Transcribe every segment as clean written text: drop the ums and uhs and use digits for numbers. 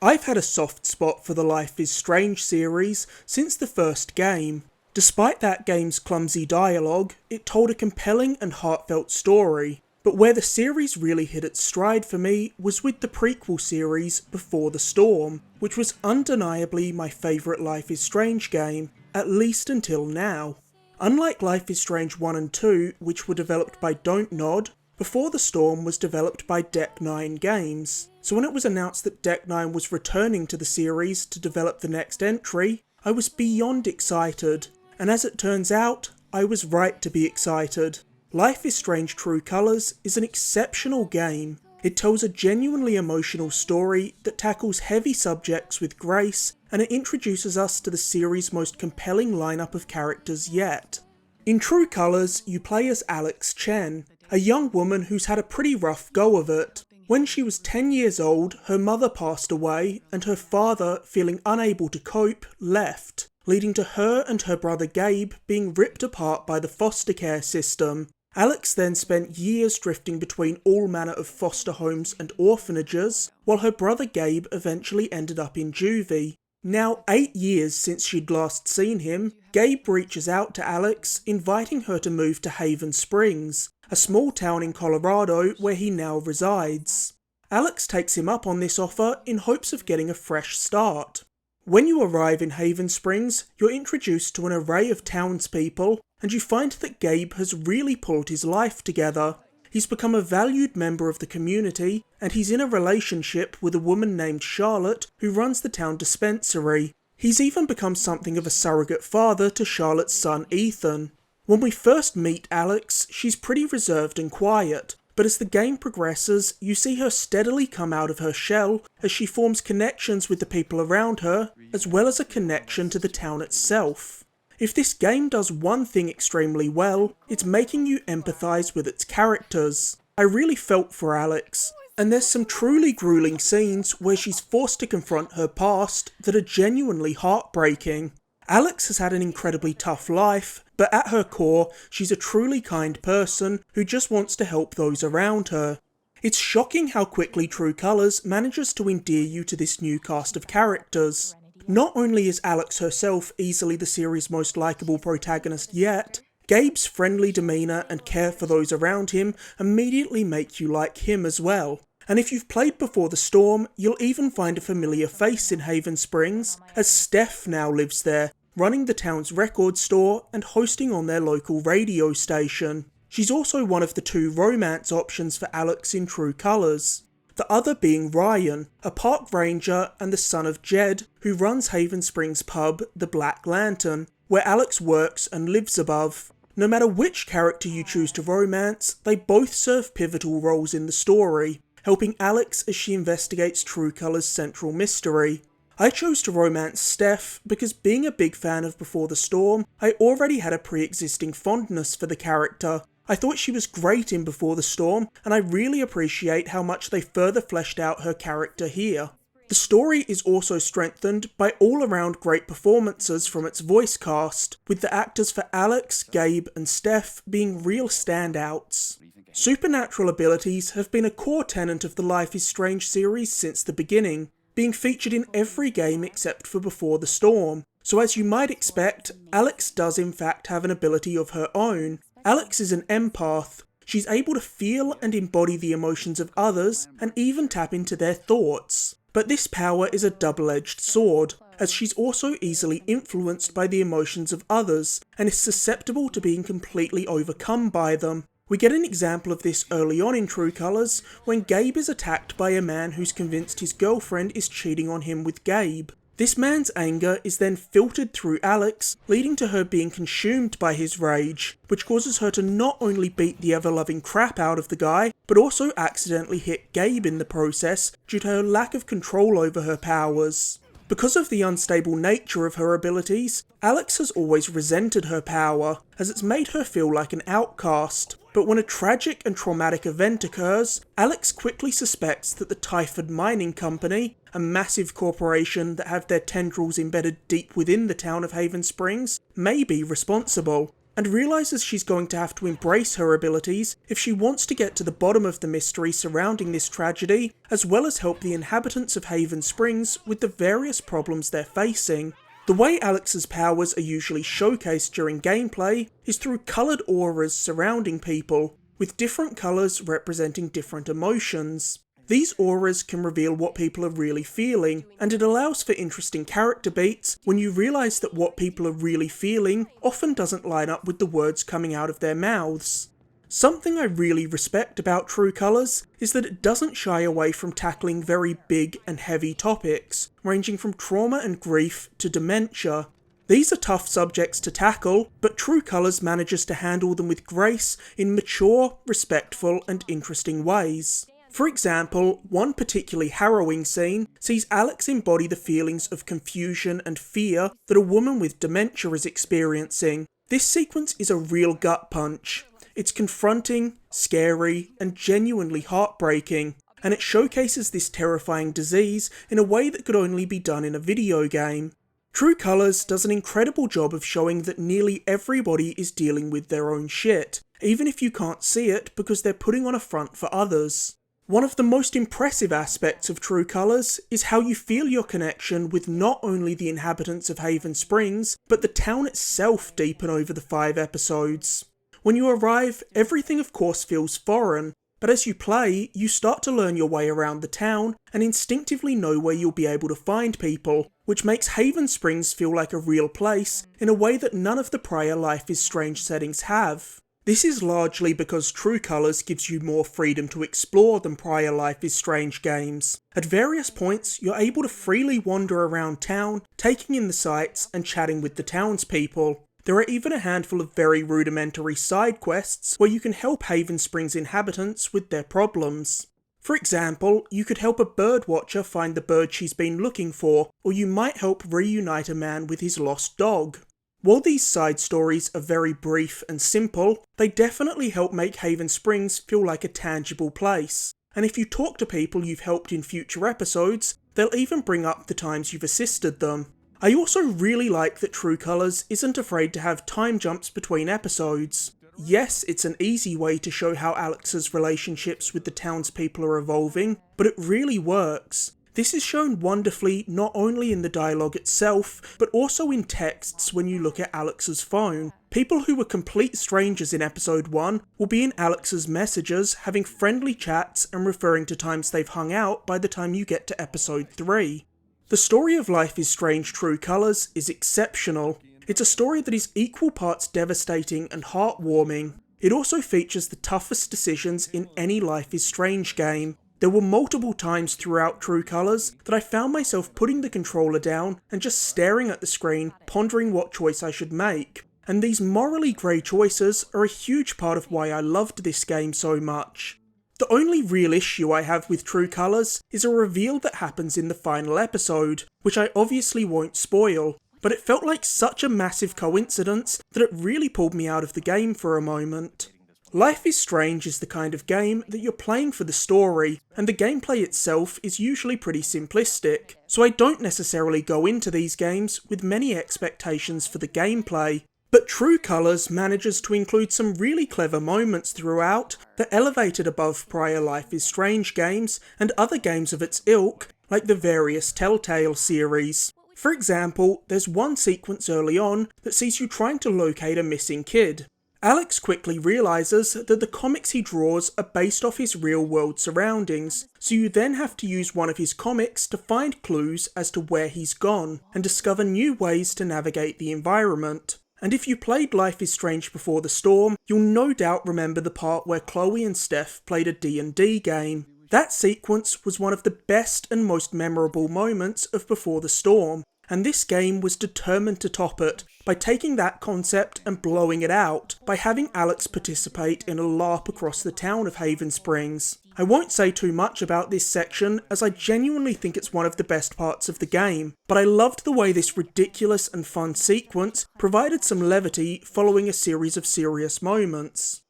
I've had a soft spot for the Life is Strange series since the first game. Despite that game's clumsy dialogue, it told a compelling and heartfelt story. But where the series really hit its stride for me was with the prequel series Before the Storm, which was undeniably my favourite Life is Strange game, at least until now. Unlike Life is Strange 1 and 2, which were developed by Don't Nod, Before the Storm was developed by Deck 9 Games. So when it was announced that Deck 9 was returning to the series to develop the next entry, I was beyond excited. And as it turns out, I was right to be excited. Life is Strange Ture Colours is an exceptional game. It tells a genuinely emotional story that tackles heavy subjects with grace, and it introduces us to the series' most compelling lineup of characters yet. In Ture Colours, you play as Alex Chen, a young woman who's had a pretty rough go of it. When she was 10 years old, her mother passed away, and her father, feeling unable to cope, left, leading to her and her brother Gabe being ripped apart by the foster care system. Alex then spent years drifting between all manner of foster homes and orphanages, while her brother Gabe eventually ended up in juvie. Now 8 years since she'd last seen him, Gabe reaches out to Alex, inviting her to move to Haven Springs, a small town in Colorado where he now resides. Alex takes him up on this offer in hopes of getting a fresh start. When you arrive in Haven Springs, you're introduced to an array of townspeople, and you find that Gabe has really pulled his life together. He's become a valued member of the community, and he's in a relationship with a woman named Charlotte who runs the town dispensary. He's even become something of a surrogate father to Charlotte's son Ethan. When we first meet Alex, she's pretty reserved and quiet, but as the game progresses, you see her steadily come out of her shell as she forms connections with the people around her, as well as a connection to the town itself. If this game does one thing extremely well, it's making you empathise with its characters. I really felt for Alex, and there's some truly gruelling scenes where she's forced to confront her past that are genuinely heartbreaking. Alex has had an incredibly tough life, but at her core, she's a truly kind person who just wants to help those around her. It's shocking how quickly Ture Colours manages to endear you to this new cast of characters. Not only is Alex herself easily the series' most likeable protagonist yet, Gabe's friendly demeanour and care for those around him immediately make you like him as well. And if you've played Before the Storm, you'll even find a familiar face in Haven Springs, as Steph now lives there, running the town's record store and hosting on their local radio station. She's also one of the 2 romance options for Alex in Ture Colours. The other being Ryan, a park ranger and the son of Jed, who runs Haven Springs pub, the Black Lantern, where Alex works and lives above. No matter which character you choose to romance, they both serve pivotal roles in the story, helping Alex as she investigates Ture Colours' central mystery. I chose to romance Steph because, being a big fan of Before the Storm, I already had a pre-existing fondness for the character. I thought she was great in Before the Storm, and I really appreciate how much they further fleshed out her character here. The story is also strengthened by all-around great performances from its voice cast, with the actors for Alex, Gabe and Steph being real standouts. Supernatural abilities have been a core tenet of the Life is Strange series since the beginning, being featured in every game except for Before the Storm. So as you might expect, Alex does in fact have an ability of her own. Alex is an empath. She's able to feel and embody the emotions of others, and even tap into their thoughts. But this power is a double-edged sword, as she's also easily influenced by the emotions of others, and is susceptible to being completely overcome by them. We get an example of this early on in Ture Colours, when Gabe is attacked by a man who's convinced his girlfriend is cheating on him with Gabe. This man's anger is then filtered through Alex, leading to her being consumed by his rage, which causes her to not only beat the ever-loving crap out of the guy, but also accidentally hit Gabe in the process due to her lack of control over her powers. Because of the unstable nature of her abilities, Alex has always resented her power, as it's made her feel like an outcast. But when a tragic and traumatic event occurs, Alex quickly suspects that the Typhon Mining Company, a massive corporation that have their tendrils embedded deep within the town of Haven Springs, may be responsible. and realises she's going to have to embrace her abilities if she wants to get to the bottom of the mystery surrounding this tragedy, as well as help the inhabitants of Haven Springs with the various problems they're facing. The way Alex's powers are usually showcased during gameplay is through coloured auras surrounding people, with different colours representing different emotions. These auras can reveal what people are really feeling, and it allows for interesting character beats when you realise that what people are really feeling often doesn't line up with the words coming out of their mouths. Something I really respect about Ture Colours is that it doesn't shy away from tackling very big and heavy topics, ranging from trauma and grief to dementia. These are tough subjects to tackle, but Ture Colours manages to handle them with grace in mature, respectful and interesting ways. For example, one particularly harrowing scene sees Alex embody the feelings of confusion and fear that a woman with dementia is experiencing. This sequence is a real gut punch. It's confronting, scary, and genuinely heartbreaking, and it showcases this terrifying disease in a way that could only be done in a video game. Ture Colours does an incredible job of showing that nearly everybody is dealing with their own shit, even if you can't see it because they're putting on a front for others. One of the most impressive aspects of Ture Colours is how you feel your connection with not only the inhabitants of Haven Springs, but the town itself deepen over the 5 episodes. When you arrive, everything of course feels foreign, but as you play, you start to learn your way around the town and instinctively know where you'll be able to find people, which makes Haven Springs feel like a real place in a way that none of the prior Life is Strange settings have. This is largely because Ture Colours gives you more freedom to explore than prior Life is Strange games. At various points, you're able to freely wander around town, taking in the sights and chatting with the townspeople. There are even a handful of very rudimentary side quests where you can help Haven Springs inhabitants with their problems. For example, you could help a bird watcher find the bird she's been looking for, or you might help reunite a man with his lost dog. While these side stories are very brief and simple, they definitely help make Haven Springs feel like a tangible place. And if you talk to people you've helped in future episodes, they'll even bring up the times you've assisted them. I also really like that Ture Colours isn't afraid to have time jumps between episodes. Yes, it's an easy way to show how Alex's relationships with the townspeople are evolving, but it really works. This is shown wonderfully not only in the dialogue itself, but also in texts when you look at Alex's phone. People who were complete strangers in episode 1 will be in Alex's messages, having friendly chats and referring to times they've hung out by the time you get to episode 3. The story of Life is Strange Ture Colours is exceptional. It's a story that is equal parts devastating and heartwarming. It also features the toughest decisions in any Life is Strange game. There were multiple times throughout Ture Colours that I found myself putting the controller down and just staring at the screen, pondering what choice I should make. And these morally grey choices are a huge part of why I loved this game so much. The only real issue I have with Ture Colours is a reveal that happens in the final episode, which I obviously won't spoil, but it felt like such a massive coincidence that it really pulled me out of the game for a moment. Life is Strange is the kind of game that you're playing for the story, and the gameplay itself is usually pretty simplistic, so I don't necessarily go into these games with many expectations for the gameplay. But Ture Colours manages to include some really clever moments throughout that elevate it above prior Life is Strange games and other games of its ilk, like the various Telltale series. For example, there's one sequence early on that sees you trying to locate a missing kid. Alex quickly realises that the comics he draws are based off his real-world surroundings, so you then have to use one of his comics to find clues as to where he's gone, and discover new ways to navigate the environment. And if you played Life is Strange Before the Storm, you'll no doubt remember the part where Chloe and Steph played a D&D game. That sequence was one of the best and most memorable moments of Before the Storm, and this game was determined to top it by taking that concept and blowing it out by having Alex participate in a LARP across the town of Haven Springs. I won't say too much about this section as I genuinely think it's one of the best parts of the game, but I loved the way this ridiculous and fun sequence provided some levity following a series of serious moments.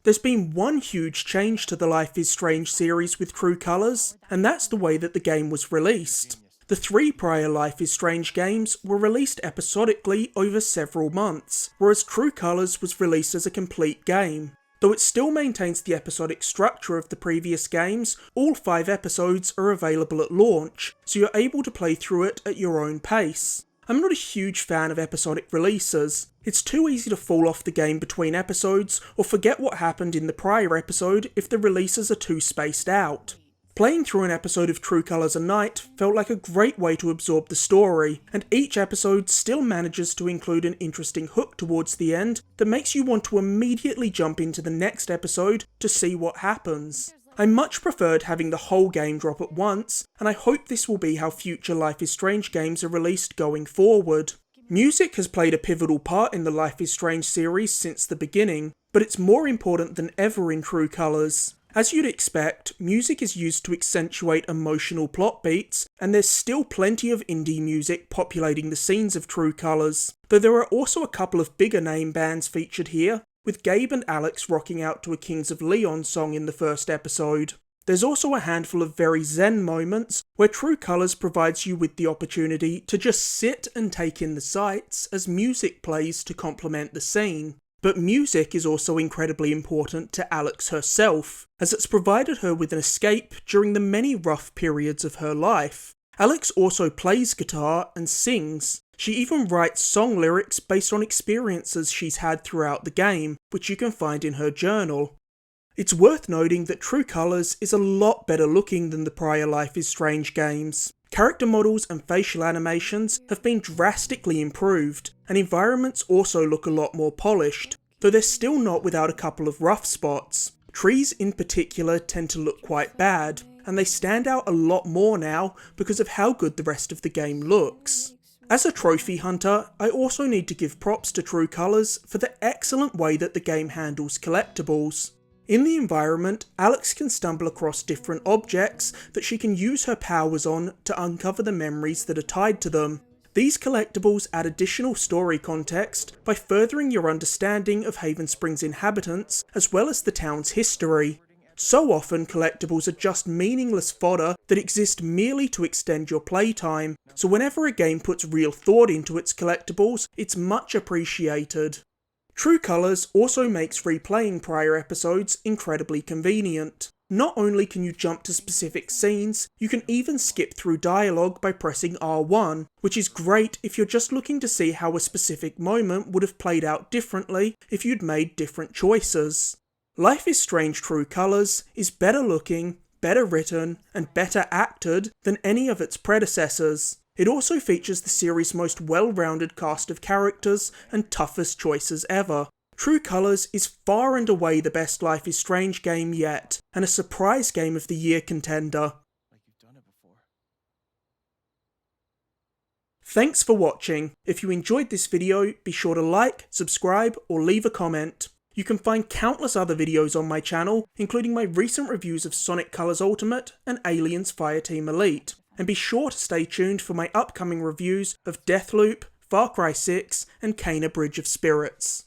There's been one huge change to the Life is Strange series with Ture Colours, and that's the way that the game was released. The 3 prior Life is Strange games were released episodically over several months, whereas Ture Colours was released as a complete game. Though it still maintains the episodic structure of the previous games, all 5 episodes are available at launch, so you're able to play through it at your own pace. I'm not a huge fan of episodic releases. It's too easy to fall off the game between episodes, or forget what happened in the prior episode if the releases are too spaced out. Playing through an episode of Ture Colours a night felt like a great way to absorb the story, and each episode still manages to include an interesting hook towards the end that makes you want to immediately jump into the next episode to see what happens. I much preferred having the whole game drop at once, and I hope this will be how future Life is Strange games are released going forward. Music has played a pivotal part in the Life is Strange series since the beginning, but it's more important than ever in Ture Colours. As you'd expect, music is used to accentuate emotional plot beats, and there's still plenty of indie music populating the scenes of Ture Colours, though there are also a couple of bigger name bands featured here, with Gabe and Alex rocking out to a Kings of Leon song in the first episode. There's also a handful of very zen moments where Ture Colours provides you with the opportunity to just sit and take in the sights as music plays to complement the scene. But music is also incredibly important to Alex herself, as it's provided her with an escape during the many rough periods of her life. Alex also plays guitar and sings. She even writes song lyrics based on experiences she's had throughout the game, which you can find in her journal. It's worth noting that Ture Colours is a lot better looking than the prior Life is Strange games. Character models and facial animations have been drastically improved, and environments also look a lot more polished, though they're still not without a couple of rough spots. Trees in particular tend to look quite bad, and they stand out a lot more now because of how good the rest of the game looks. As a trophy hunter, I also need to give props to Ture Colours for the excellent way that the game handles collectibles. In the environment, Alex can stumble across different objects that she can use her powers on to uncover the memories that are tied to them. These collectibles add additional story context by furthering your understanding of Haven Springs' inhabitants as well as the town's history. So often collectibles are just meaningless fodder that exist merely to extend your playtime, so whenever a game puts real thought into its collectibles, it's much appreciated. Ture Colours also makes replaying prior episodes incredibly convenient. Not only can you jump to specific scenes, you can even skip through dialogue by pressing R1, which is great if you're just looking to see how a specific moment would have played out differently if you'd made different choices. Life is Strange Ture Colours is better looking, better written, and better acted than any of its predecessors. It also features the series' most well-rounded cast of characters and toughest choices ever. Ture Colours is far and away the best Life is Strange game yet, and a surprise Game of the Year contender. Thanks for watching. If you enjoyed this video, be sure to like, subscribe, or leave a comment. You can find countless other videos on my channel, including my recent reviews of Sonic Colors Ultimate and Aliens Fireteam Elite. And be sure to stay tuned for my upcoming reviews of Deathloop, Far Cry 6, and Kena Bridge of Spirits.